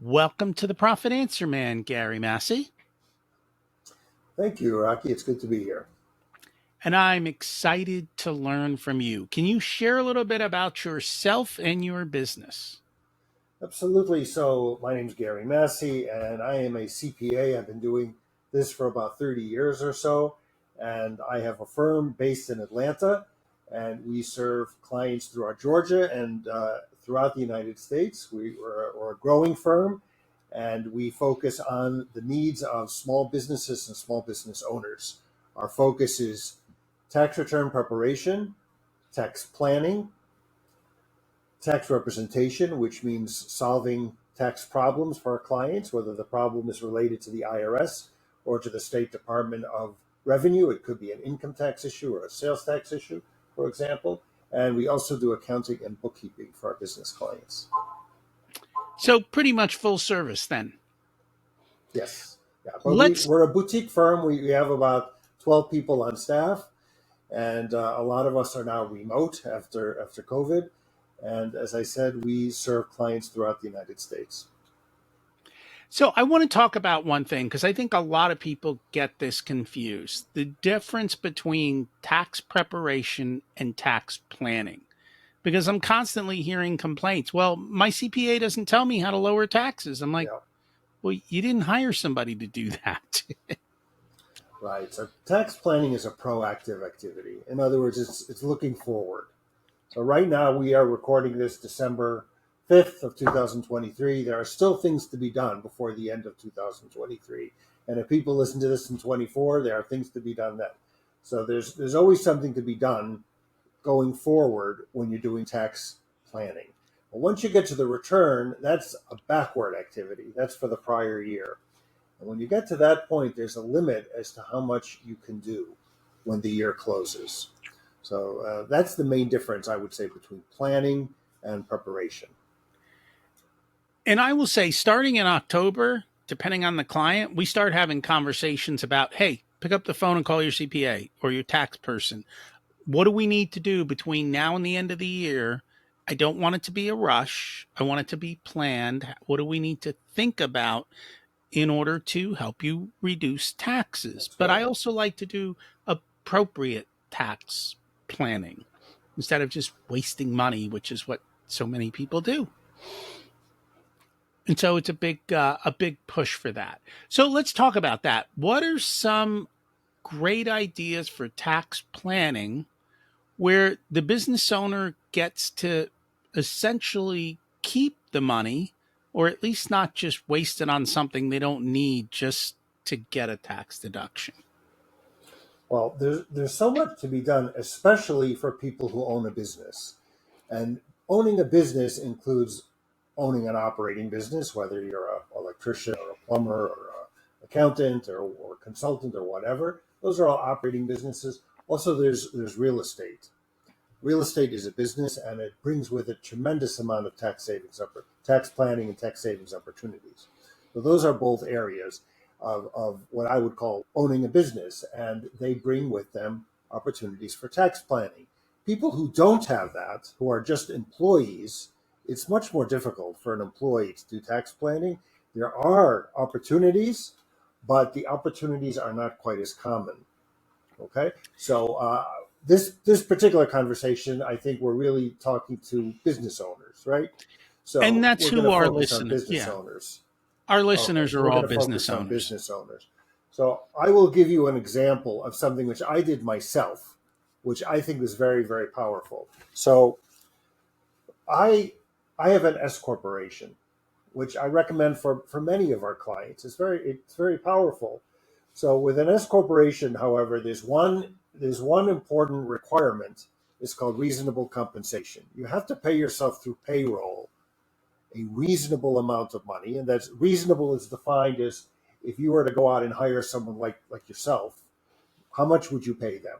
Welcome to the Profit Answer Man, Gary Massey. Thank you, Rocky. It's good to be here. And I'm excited to learn from you. Can you share a little bit about yourself and your business? Absolutely. So, my name's Gary Massey, and I am a CPA. I've been doing this for about 30 years or so. And I have a firm based in Atlanta, and we serve clients throughout Georgia and throughout the United States. We're a growing firm, and we focus on the needs of small businesses and small business owners. Our focus is tax return preparation, tax planning, tax representation, which means solving tax problems for our clients, whether the problem is related to the IRS or to the State Department of Revenue. It could be an income tax issue or a sales tax issue, for example. And we also do accounting and bookkeeping for our business clients. So, pretty much full service then. Yes. Yeah. But Let's we're a boutique firm. We have about 12 people on staff, and a lot of us are now remote after COVID. And as I said, we serve clients throughout the United States. So I want to talk about one thing because I think a lot of people get this confused. The difference between tax preparation and tax planning. Because I'm constantly hearing complaints. Well, my CPA doesn't tell me how to lower taxes. I'm like, Yeah. well, you didn't hire somebody to do that. Right. So tax planning is a proactive activity. In other words, it's looking forward. So right now we are recording this December 5th of 2023. There are still things to be done before the end of 2023. And if people listen to this in 24, there are things to be done then. So there's always something to be done going forward when you're doing tax planning. But once you get to the return, that's a backward activity. That's for the prior year. And when you get to that point, there's a limit as to how much you can do when the year closes. So that's the main difference, I would say, between planning and preparation. And I will say, starting in October, depending on the client, we start having conversations about, hey, pick up the phone and call your CPA or your tax person. What do we need to do between now and the end of the year? I don't want it to be a rush. I want it to be planned. What do we need to think about in order to help you reduce taxes? That's But I right. also like to do appropriate tax planning instead of just wasting money, which is what so many people do. And so it's a big push for that. So let's talk about that. What are some great ideas for tax planning where the business owner gets to essentially keep the money, or at least not just waste it on something they don't need just to get a tax deduction? Well, there's so much to be done, especially for people who own a business. And owning a business includes owning an operating business, whether you're an electrician or a plumber or an accountant or consultant or whatever. Those are all operating businesses. Also, there's real estate. Real estate is a business, and it brings with it tremendous amount of tax savings, tax planning, and tax savings opportunities. So those are both areas of what I would call owning a business, and they bring with them opportunities for tax planning. People who don't have that, who are just employees, it's much more difficult for an employee to do tax planning. There are opportunities, but the opportunities are not quite as common. Okay, so this particular conversation, I think we're really talking to business owners, right? And So that's we're going who to our focus on listeners, business yeah, owners. our Okay, listeners so are we're all going to business focus on owners. business owners. So I will give you an example of something which I did myself, which I think was very, very powerful. So I I have an S corporation, which I recommend for many of our clients. It's very powerful. So with an S corporation, however, there's one important requirement. It's called reasonable compensation. You have to pay yourself through payroll a reasonable amount of money, and that's reasonable is defined as if you were to go out and hire someone like yourself, how much would you pay them?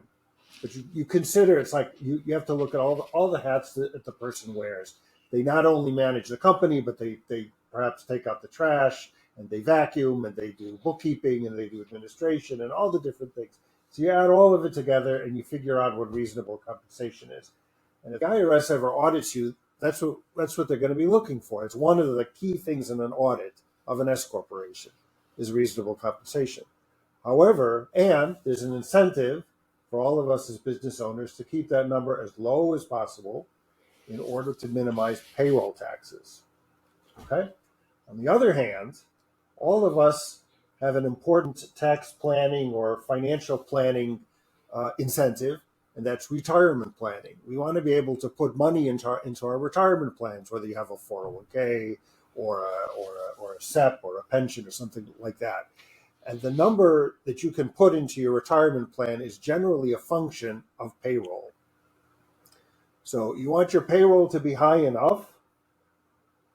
But you consider it's like you have to look at all the hats that the person wears. They not only manage the company, but they perhaps take out the trash and they vacuum and they do bookkeeping and they do administration and all the different things. So you add all of it together and you figure out what reasonable compensation is. And if the IRS ever audits you, that's what they're going to be looking for. It's one of the key things in an audit of an S corporation is reasonable compensation. However, and there's an incentive for all of us as business owners to keep that number as low as possible in order to minimize payroll taxes. Okay? On the other hand, all of us have an important tax planning or financial planning incentive, and that's retirement planning. We want to be able to put money into our retirement plans, whether you have a 401k or a SEP or a pension or something like that. And the number that you can put into your retirement plan is generally a function of payroll. So you want your payroll to be high enough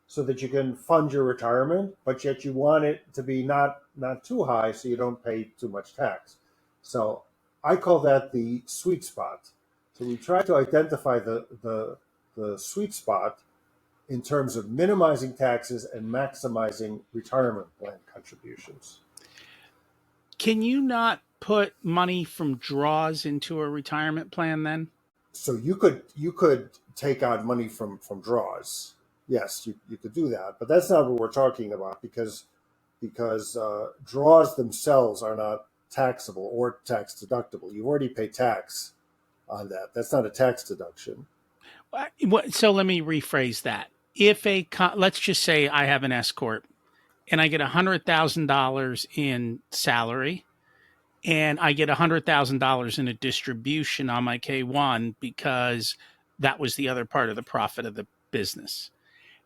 so that you can fund your retirement, but yet you want it to be not too high so you don't pay too much tax. So I call that the sweet spot. So we try to identify the sweet spot in terms of minimizing taxes and maximizing retirement plan contributions. Can you not put money from draws into a retirement plan then? So you could take on money from draws. Yes, you could do that, but that's not what we're talking about because draws themselves are not taxable or tax deductible. You've already paid tax on that. That's not a tax deduction. So let me rephrase that. If let's just say I have an S corp and I get $100,000 in salary and I get $100,000 in a distribution on my K1 because that was the other part of the profit of the business.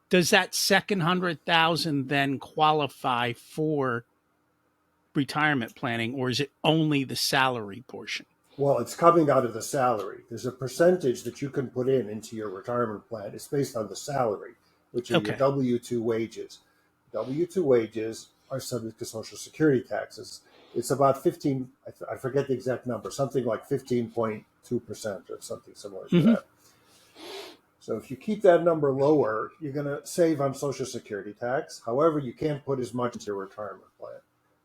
Does that second 100,000 then qualify for retirement planning, or is it only the salary portion? Well, it's coming out of the salary. There's a percentage that you can put into your retirement plan. It's based on the salary, which are your Okay. W-2 wages. W-2 wages are subject to Social Security taxes. It's about 15, I forget the exact number, something like 15.2% or something similar to Mm-hmm. that. So if you keep that number lower, you're going to save on Social Security tax. However, you can't put as much into your retirement plan.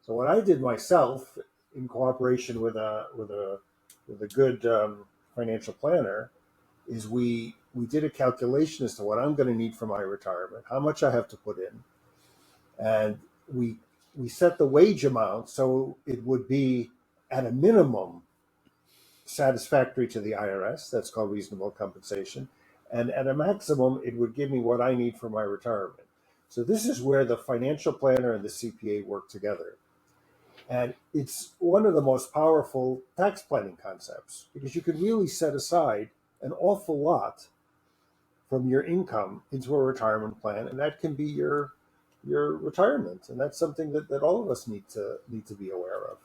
So what I did myself, in cooperation with a good financial planner, is we did a calculation as to what I'm going to need for my retirement, how much I have to put in, and we set the wage amount so it would be at a minimum satisfactory to the IRS. That's called reasonable compensation. And at a maximum, it would give me what I need for my retirement. So this is where the financial planner and the CPA work together. And it's one of the most powerful tax planning concepts because you can really set aside an awful lot from your income into a retirement plan, and that can be your retirement. And that's something that all of us need to be aware of.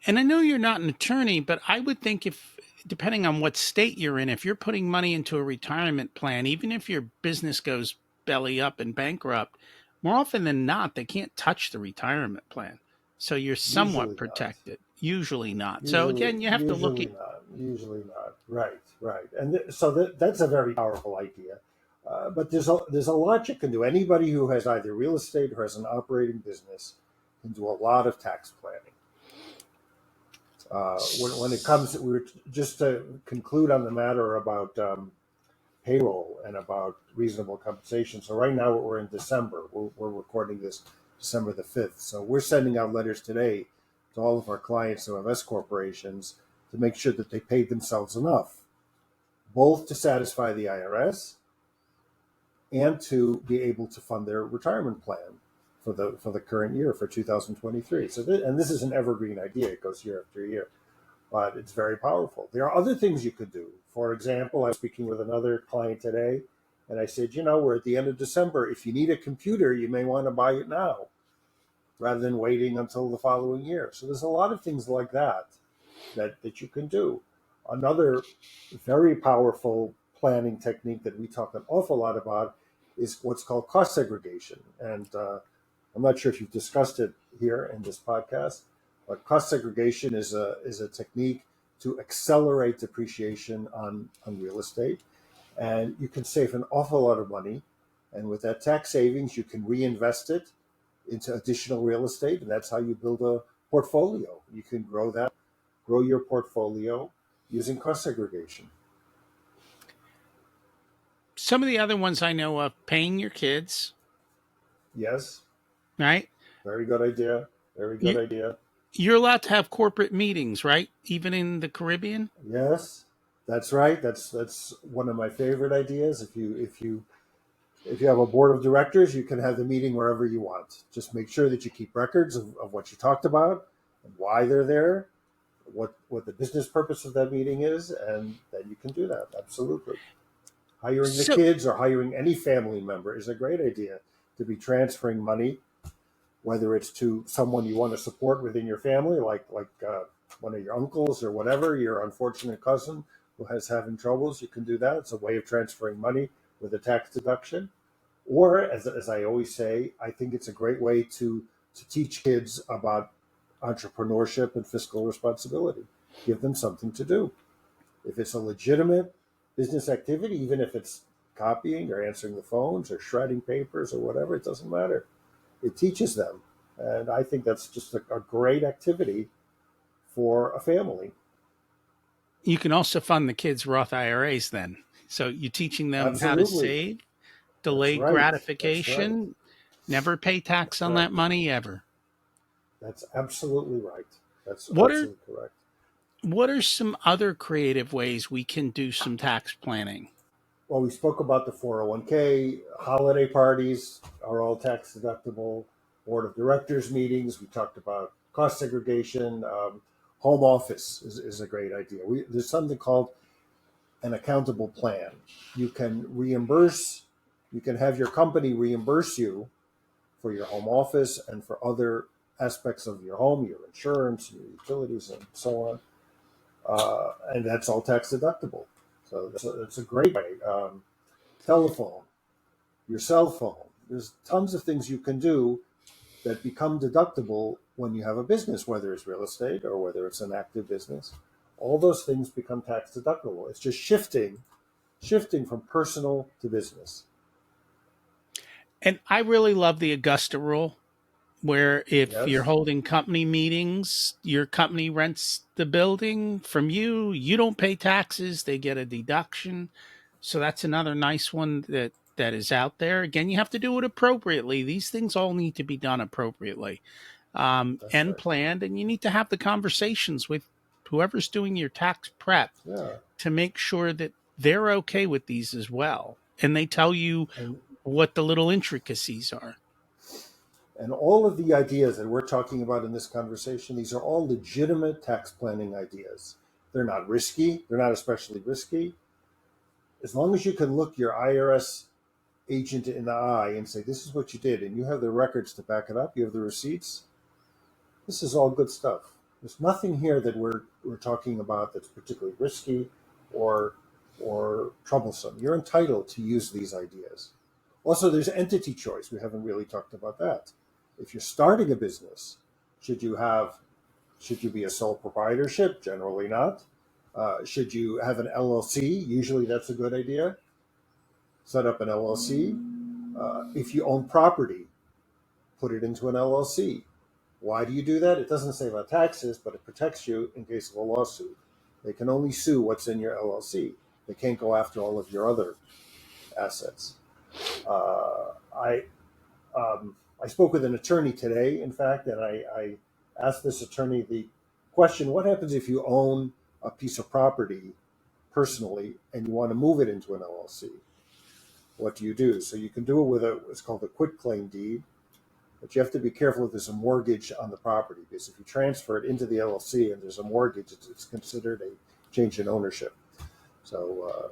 And I know you're not an attorney, but I would think if, depending on what state you're in, if you're putting money into a retirement plan, even if your business goes belly up and bankrupt, more often than not, they can't touch the retirement plan. So you're somewhat Usually not. protected. Usually not. So Usually, again, you have to look usually at. not. Usually not. Right, right. And so that's a very powerful idea. But there's a lot you can do. Anybody who has either real estate or has an operating business can do a lot of tax planning. When it comes, we were just to conclude on the matter about payroll and about reasonable compensation. So right now we're in December. We're recording this December the 5th. So we're sending out letters today to all of our clients who have S corporations to make sure that they paid themselves enough, both to satisfy the IRS and to be able to fund their retirement plan for the current year for 2023. So and this is an evergreen idea. It goes year after year, but it's very powerful. There are other things you could do. For example, I was speaking with another client today, and I said, we're at the end of December. If you need a computer, you may want to buy it now rather than waiting until the following year. So there's a lot of things like that you can do. Another very powerful planning technique that we talk an awful lot about is what's called cost segregation. And I'm not sure if you've discussed it here in this podcast, but cost segregation is a technique to accelerate depreciation on real estate. And you can save an awful lot of money. And with that tax savings, you can reinvest it into additional real estate. And that's how you build a portfolio. You can grow your portfolio using cost segregation. Some of the other ones I know of, paying your kids, Yes, right? very good idea. Very good You, idea. you're allowed to have corporate meetings, right? Even in the Caribbean. Yes, that's right. That's one of my favorite ideas. If you have a board of directors, you can have the meeting wherever you want. Just make sure that you keep records of what you talked about and why they're there, what the business purpose of that meeting is, and then you can do that. Absolutely. Hiring the So kids or hiring any family member is a great idea to be transferring money, whether it's to someone you want to support within your family, like one of your uncles or whatever, your unfortunate cousin who has having troubles. You can do that. It's a way of transferring money with a tax deduction. Or, as I always say, I think it's a great way to teach kids about entrepreneurship and fiscal responsibility. Give them something to do. If it's a legitimate business activity, even if it's copying or answering the phones or shredding papers or whatever, it doesn't matter. It teaches them. And I think that's just a great activity for a family. you can also fund the kids' Roth IRAs then. So you're teaching them how to Absolutely. save, That's delay right. That's right. gratification, never pay tax That's on right. that money ever. That's absolutely right. That's What are absolutely correct. what are some other creative ways we can do some tax planning? Well, we spoke about the 401k, holiday parties are all tax deductible, board of directors meetings. We talked about cost segregation. Home office is a great idea. There's something called an accountable plan. You can reimburse, you can have your company reimburse you for your home office and for other aspects of your home, your insurance, your utilities, and so on. And that's all tax deductible. So that's a great way. Telephone, your cell phone. There's tons of things you can do that become deductible when you have a business, whether it's real estate or whether it's an active business. All those things become tax deductible. It's just shifting from personal to business. And I really love the Augusta rule, where if you're Yes, holding company meetings, your company rents the building from you, you don't pay taxes, they get a deduction. So that's another nice one that is out there. Again, you have to do it appropriately. These things all need to be done appropriately, that's and right. planned. And you need to have the conversations with whoever's doing your tax prep Yeah, to make sure that they're okay with these as well. And they tell you and what the little intricacies are. and all of the ideas that we're talking about in this conversation, these are all legitimate tax planning ideas. They're not risky. They're not especially risky. As long as you can look your IRS agent in the eye and say, this is what you did, and you have the records to back it up, you have the receipts, this is all good stuff. There's nothing here that we're talking about that's particularly risky or or troublesome. You're entitled to use these ideas. Also, there's entity choice. We haven't really talked about that. If you're starting a business, should you have should you be a sole proprietorship? Generally not. Should you have an LLC? Usually that's a good idea. Set up an LLC. If you own property, put it into an LLC. Why do you do that? It doesn't say about taxes, but it protects you in case of a lawsuit. They can only sue what's in your LLC. They can't go after all of your other assets. Uh, I I spoke with an attorney today, in fact, and I asked this attorney the question: what happens if you own a piece of property personally and you want to move it into an LLC? What do you do? So you can do it with it's called a quitclaim deed, but you have to be careful if there's a mortgage on the property, because if you transfer it into the LLC and there's a mortgage, it's considered a change in ownership. So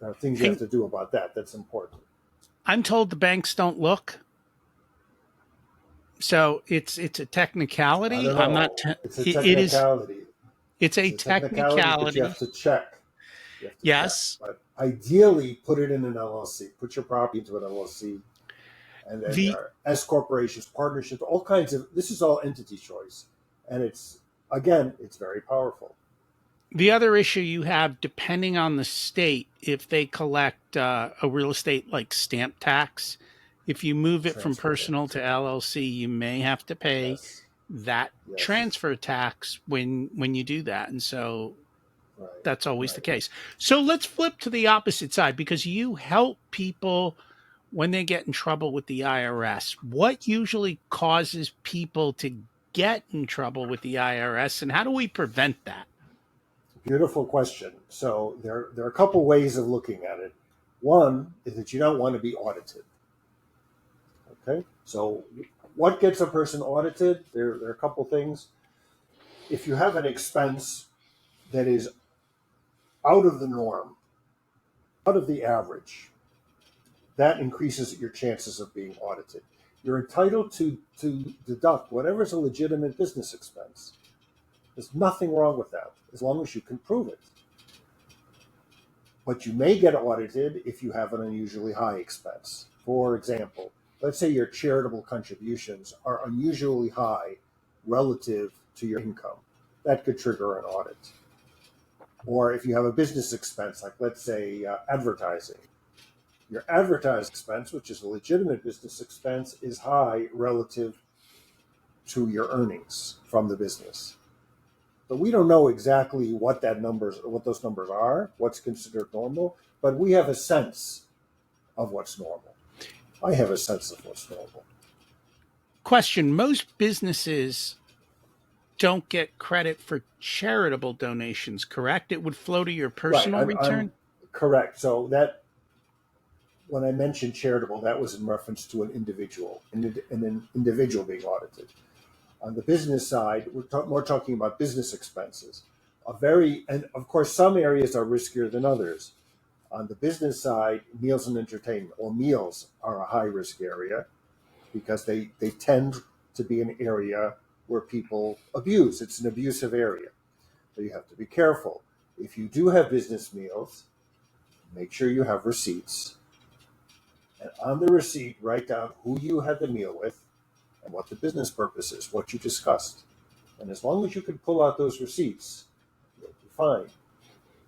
there are things you have And to do about that. That's important. I'm told the banks don't look. So it's a I technicality. don't I'm not. know. It's a It is. technicality. It's It's a a technicality, but you have technicality. to check. You have to check. Yes. But ideally, put it in an LLC. Put your property into an LLC. And then there The are S corporations, partnerships, all kinds of. This is all entity choice, and it's very powerful. the other issue you have, depending on the state, if they collect a real estate like stamp tax, if you move it from Transfer personal tax. to LLC, you may have to pay Yes, that yes, transfer tax when you do that. And so Right. That's always the Right. case. So let's flip to the opposite side because you help people when they get in trouble with the IRS. What usually causes people to get in trouble with the IRS, and how do we prevent that? Beautiful question. So there are a couple ways of looking at it. One is that you don't want to be audited. Okay. So what gets a person audited? There are a couple things. If you have an expense that is out of the norm, out of the average, that increases your chances of being audited. You're entitled to deduct whatever is a legitimate business expense. There's nothing wrong with that, as long as you can prove it. But you may get audited if you have an unusually high expense. For example, let's say your charitable contributions are unusually high relative to your income. That could trigger an audit. Or if you have a business expense, like let's say advertising, your advertising expense, which is a legitimate business expense, is high relative to your earnings from the business. But we don't know exactly what those numbers are, what's considered normal, but we have a sense of what's normal. I have a sense of what's normal. Question: most businesses don't get credit for charitable donations, correct? It would flow to your Right, personal I'm return? correct. So that when I mentioned charitable, that was in reference to an individual, an individual being audited. On the business side, we're talking about business expenses. And of course, some areas are riskier than others. On the business side, meals and entertainment, or meals, are a high risk area because they tend to be an area where people abuse. It's an abusive area. So you have to be careful. If you do have business meals, make sure you have receipts. And on the receipt, write down who you had the meal with and what the business purpose is, what you discussed. And as long as you can pull out those receipts, you'll be fine.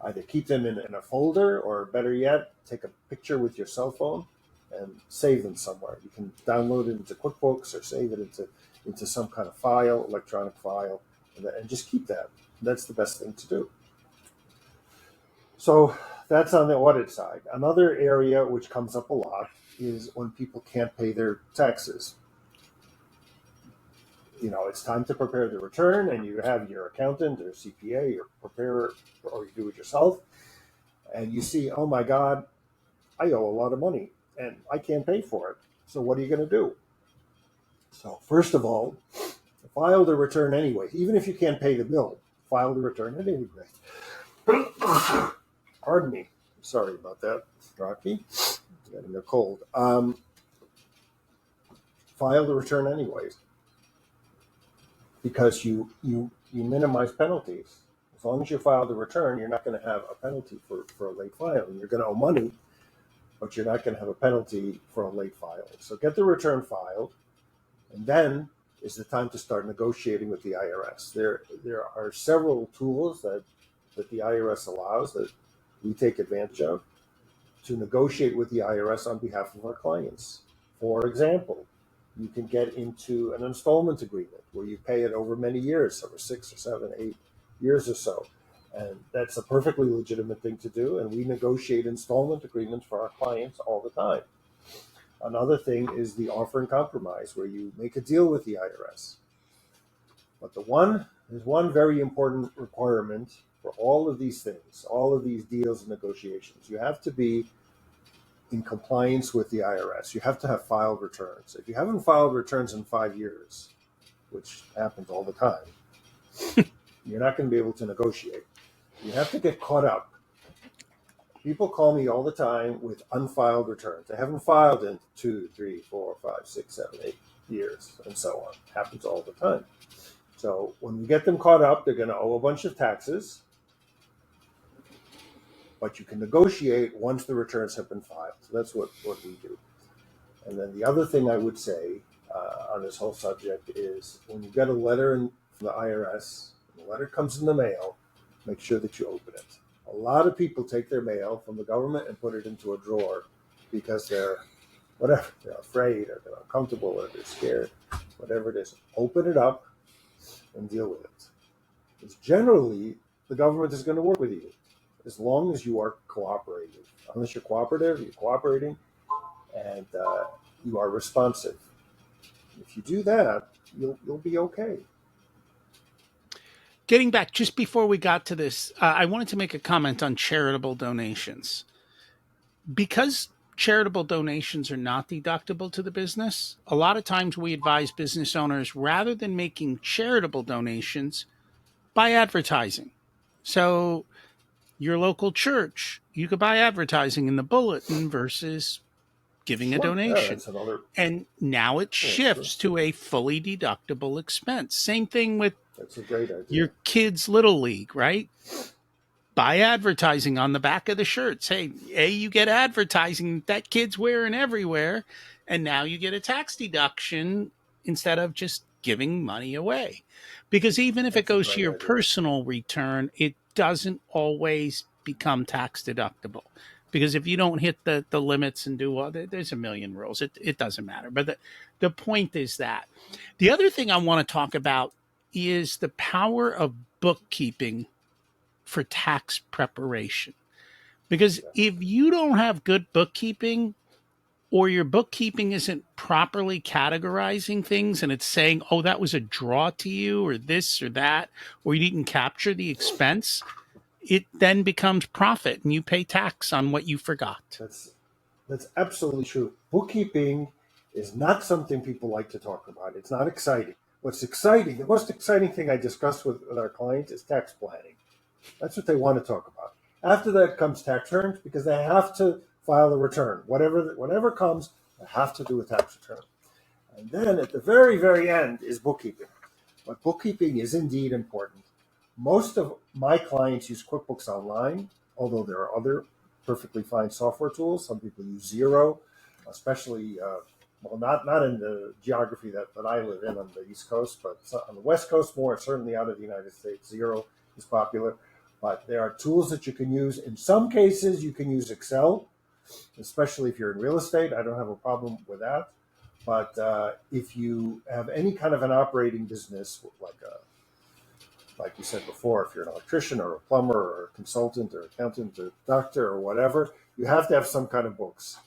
Either keep them in a folder, or better yet, take a picture with your cell phone and save them somewhere. You can download it into QuickBooks or save it into some kind of file, electronic file, and just keep that. That's the best thing to do. So that's on the audit side. Another area which comes up a lot is when people can't pay their taxes. It's time to prepare the return, and you have your accountant or CPA or preparer, or you do it yourself, and you see, oh my God, I owe a lot of money and I can't pay for it. So what are you going to do? So first of all, file the return anyway. Even if you can't pay the bill, file the return at any rate. Pardon me. Sorry about that, Rocky. Getting a cold. File the return anyways, because you minimize penalties. As long as you file the return, you're not going to have a penalty for a late filing. You're going to owe money, but you're not going to have a penalty for a late filing. So get the return filed, and then is the time to start negotiating with the IRS. There are several tools that the IRS allows that we take advantage of to negotiate with the IRS on behalf of our clients. For example, you can get into an installment agreement where you pay it over many years, over 6 or 7, 8 years or so. And that's a perfectly legitimate thing to do. And we negotiate installment agreements for our clients all the time. Another thing is the offer and compromise, where you make a deal with the IRS. But there's one very important requirement for all of these things, all of these deals and negotiations. You have to be in compliance with the IRS. You have to have filed returns. If you haven't filed returns in 5 years, which happens all the time, you're not going to be able to negotiate. You have to get caught up. People call me all the time with unfiled returns. They haven't filed in 2, 3, 4, 5, 6, 7, 8 years, and so on. It happens all the time. So when we get them caught up, they're going to owe a bunch of taxes, but you can negotiate once the returns have been filed. So that's what we do. And then the other thing I would say on this whole subject is when you get a letter from the IRS, and the letter comes in the mail, make sure that you open it. A lot of people take their mail from the government and put it into a drawer because they're afraid or they're uncomfortable or they're scared, whatever it is. Open it up and deal with it. It's generally the government is going to work with you as long as you are cooperative. Unless you're cooperative, you're cooperating, and you are responsive. If you do that, you'll be okay. Getting back just before we got to this, I wanted to make a comment on charitable donations. Because charitable donations are not deductible to the business, a lot of times we advise business owners rather than making charitable donations, buy advertising. So, your local church, you could buy advertising in the bulletin versus giving a Sure, yeah, donation. that's another. And now it Yeah, that's true. shifts to a fully deductible expense. Same thing with That's a great idea. your kids' little league, right? Buy advertising on the back of the shirts. Hey, you get advertising that kid's wearing everywhere, and now you get a tax deduction instead of just giving money away. Because even if it That's a goes to great your idea. personal return, it doesn't always become tax deductible. Because if you don't hit the limits and do all, there's a million rules. It doesn't matter. But the point is that the other thing I want to talk about is the power of bookkeeping for tax preparation. Because Yeah, if you don't have good bookkeeping, or your bookkeeping isn't properly categorizing things and it's saying, oh, that was a draw to you, or this or that, or you didn't capture the expense, it then becomes profit and you pay tax on what you forgot. that's that's absolutely true. Bookkeeping is not something people like to talk about. It's not exciting. What's exciting, the most exciting thing I discuss with our clients is tax planning. That's what they want to talk about. After that comes tax returns because they have to file a return. Whatever comes, they have to do a tax return. And then at the very, very end is bookkeeping. But bookkeeping is indeed important. Most of my clients use QuickBooks Online, although there are other perfectly fine software tools. Some people use Zero, especially, well, not in the geography that I live in on the East Coast, but on the West Coast more, certainly out of the United States, Zero is popular. But there are tools that you can use. In some cases, you can use Excel, especially if you're in real estate. I don't have a problem with that. But if you have any kind of an operating business, like you said before, if you're an electrician or a plumber or a consultant or accountant or doctor or whatever, you have to have some kind of books.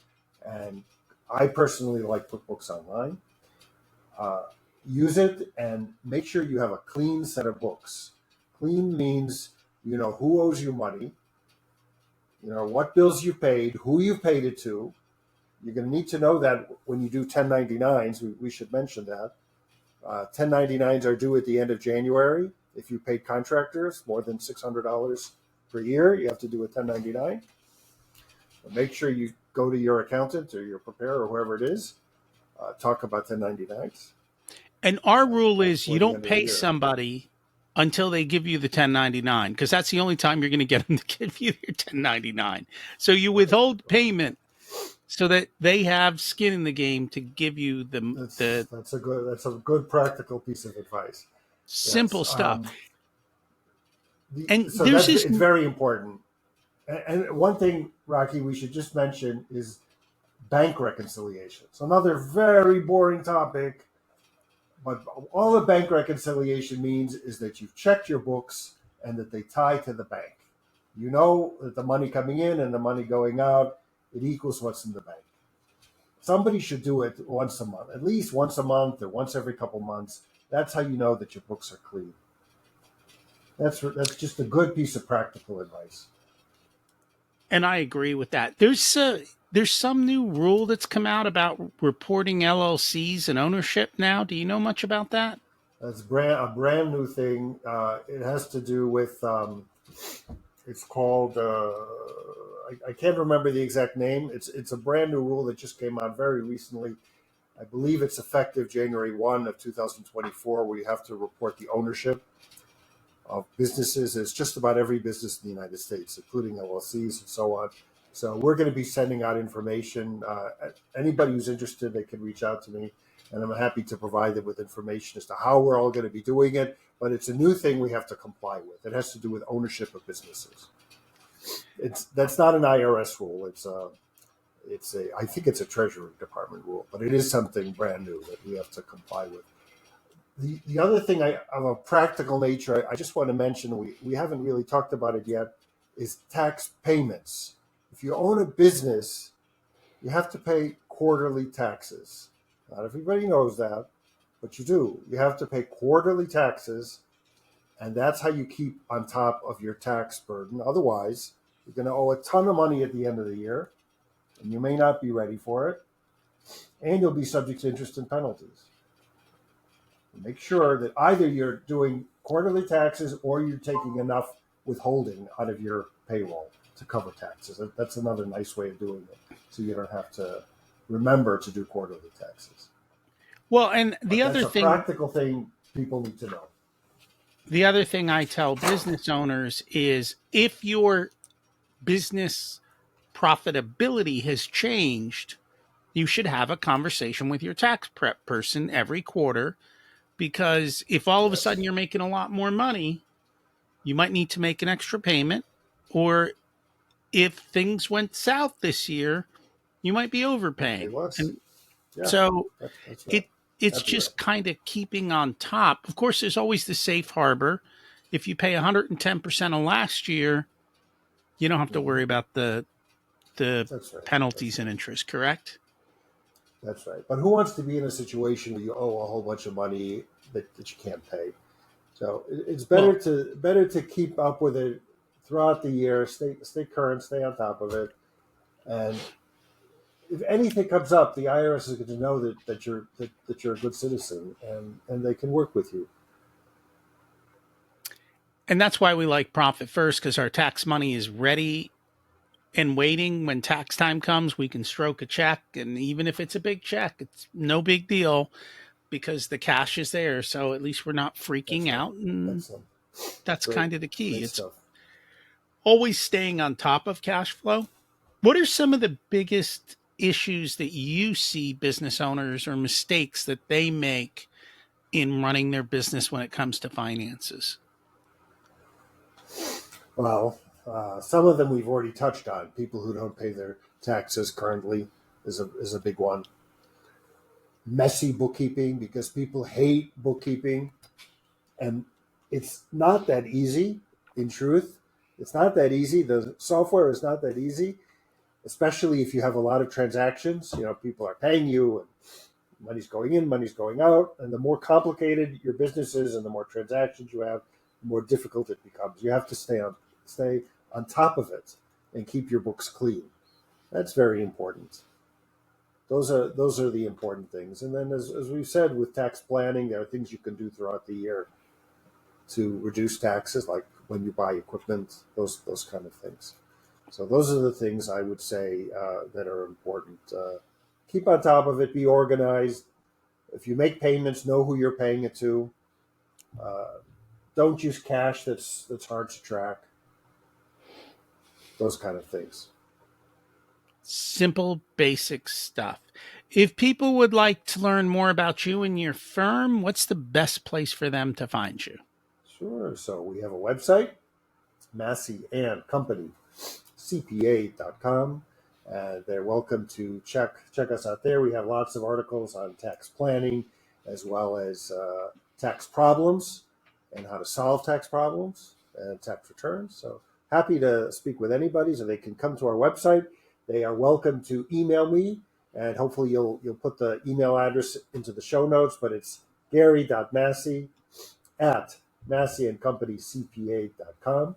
And I personally like QuickBooks Online. Uh, Use it and make sure you have a clean set of books. Clean means you know who owes you money, you know what bills you paid, who you paid it to. You're going to need to know that when you do 1099s. We should mention that 1099s are due at the end of January. If you paid contractors more than $600 per year, you have to do a 1099. But make sure you go to your accountant or your preparer or whoever it is. Talk about 1099s And our rule is before you the don't end of the pay year. somebody until they give you the 1099, because that's the only time you're going to get them to give you your 1099. So you Right. withhold payment so that they have skin in the game to give you the That's a good practical piece of advice. Yes. simple stuff. The, And so there's that's this it's very important. And one thing, Rocky, we should just mention is bank reconciliations. Another very boring topic, but all a bank reconciliation means is that you've checked your books and that they tie to the bank. You know that the money coming in and the money going out, it equals what's in the bank. Somebody should do it once a month, at least once a month or once every couple months. That's how you know that your books are clean. That's just a good piece of practical advice. And I agree with that. There's some new rule that's come out about reporting LLCs and ownership now. Do you know much about that? That's a brand new thing. It has to do with it's called I can't remember the exact name. It's a brand new rule that just came out very recently. I believe it's effective January 1 of 2024, where you have to report the ownership of businesses. It's just about every business in the United States, including LLCs and so on. So we're going to be sending out information. Anybody who's interested, they can reach out to me, and I'm happy to provide them with information as to how we're all going to be doing it. But it's a new thing we have to comply with. It has to do with ownership of businesses. That's not an IRS rule. I think it's a Treasury Department rule, but it is something brand new that we have to comply with. The other thing of a practical nature, I just want to mention, we haven't really talked about it yet, is tax payments. If you own a business, you have to pay quarterly taxes. Not everybody knows that, but you do. You have to pay quarterly taxes, and that's how you keep on top of your tax burden. Otherwise, you're going to owe a ton of money at the end of the year, and you may not be ready for it, and you'll be subject to interest and penalties. Make sure that either you're doing quarterly taxes or you're taking enough withholding out of your payroll to cover taxes. That's another nice way of doing it. So you don't have to remember to do quarterly taxes. Well, and But that's a practical thing people need to know. the other thing I tell business owners is if your business profitability has changed, you should have a conversation with your tax prep person every quarter, because if all of a Yes, sudden you're making a lot more money, you might need to make an extra payment. Or if things went south this year, you might be pay overpaying. less. And Yeah, so that's right. it's Absolutely just right. kind of keeping on top. Of course, there's always the safe harbor. If you pay 110% of last year, you don't have to Mm-hmm. worry about the That's right. That's penalties and right. interest, correct? That's right. But who wants to be in a situation where you owe a whole bunch of money that you can't pay? So it's Well, better to keep up with it throughout the year, stay current, stay on top of it, and if anything comes up, the IRS is going to know that you're a good citizen, and they can work with you. and that's why we like Profit First, because our tax money is ready and waiting. When tax time comes, we can stroke a check. And even if it's a big check, it's no big deal because the cash is there. So at least we're not That's freaking right. out. And That's that's great, kind of the key. great It's stuff. always staying on top of cash flow. What are some of the biggest issues that you see business owners, or mistakes that they make in running their business when it comes to finances? Well, some of them we've already touched on. People who don't pay their taxes currently is a big one. Messy bookkeeping, because people hate bookkeeping, and it's not that easy. In truth, it's not that easy. The software is not that easy, especially if you have a lot of transactions. You know, people are paying you, and money's going in, money's going out, and the more complicated your business is, and the more transactions you have, the more difficult it becomes. You have to stay on top of it and keep your books clean. That's very important. Those are the important things. And then, as we've said, with tax planning, there are things you can do throughout the year to reduce taxes, like when you buy equipment, those kind of things. So those are the things I would say that are important. Keep on top of it. Be organized. If you make payments, know who you're paying it to. Uh, don't use cash that's hard to track. Those kind of things. Simple, basic stuff. If people would like to learn more about you and your firm, what's the best place for them to find you? Sure. So we have a website, Massey and Company, CPA.com. They're welcome to check us out there. We have lots of articles on tax planning, as well as tax problems and how to solve tax problems and tax returns. So happy to speak with anybody. So they can come to our website. They are welcome to email me, and hopefully you'll put the email address into the show notes. But it's Gary.Massey at masseyandcompanycpa.com.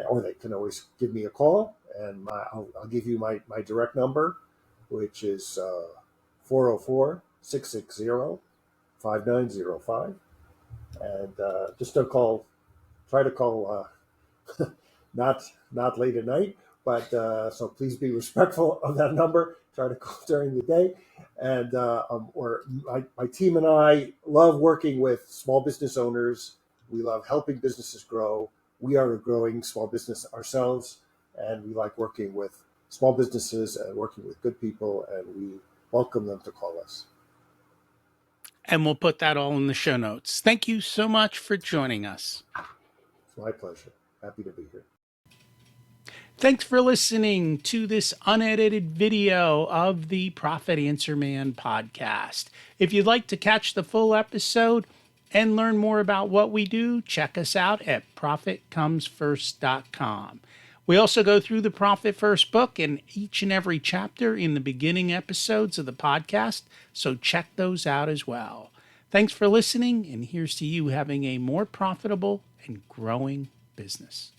Or they can always give me a call, and I'll give you my direct number, which is 404 660 5905. And just don't call, try to call not not late at night, but so please be respectful of that number. Try to call during the day. And or my team and I love working with small business owners. We love helping businesses grow. We are a growing small business ourselves, and we like working with small businesses and working with good people, and we welcome them to call us. And we'll put that all in the show notes. Thank you so much for joining us. It's my pleasure. Happy to be here. Thanks for listening to this unedited video of the Profit Answer Man podcast. If you'd like to catch the full episode and learn more about what we do, check us out at profitcomesfirst.com. We also go through the Profit First book in each and every chapter in the beginning episodes of the podcast, so check those out as well. Thanks for listening, and here's to you having a more profitable and growing business.